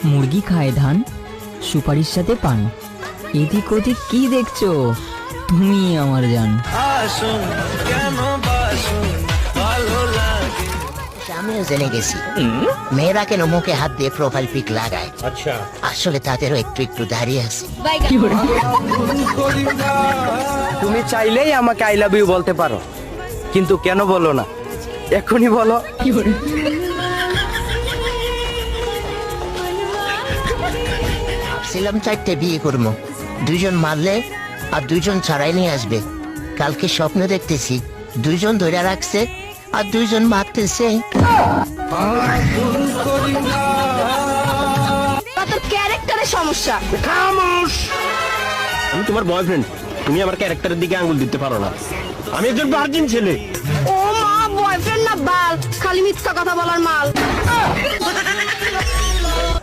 মুরগি খায় ধান, সুপারির সাথে পান। এদিক ওদিক কি দেখছো? তুমি আমার জান। আমিও জেনে গেছি মেয়েরা কেন মুখে হাত দিয়ে প্রোফাইল পিক লাগায়। আচ্ছা, আসলে তাদেরও একটু একটু দাঁড়িয়ে আছে। তুমি চাইলেই আমাকে আই লাভ ইউ বলতে পারো, কিন্তু কেন বলো না? এখনই বলো। ভাবছিলাম 4টে বিয়ে করবো, 2জন মারলে আর 2জন ছাড়াই নিয়ে আসবে। কালকে স্বপ্ন দেখতেছি 2জন ধরে রাখছে আর 2জন মারতেছে। তোর ক্যারেক্টারের সমস্যা। আমি তোমার বয়ফ্রেন্ড, তুমি আমার ক্যারেক্টারের দিকে আঙ্গুল দিতে পারো না। আমি একজন ভার্জিন ছেলে। ও মা, বয়ফ্রেন্ড না বাল, খালি মিথ্যা কথা বলার মাল।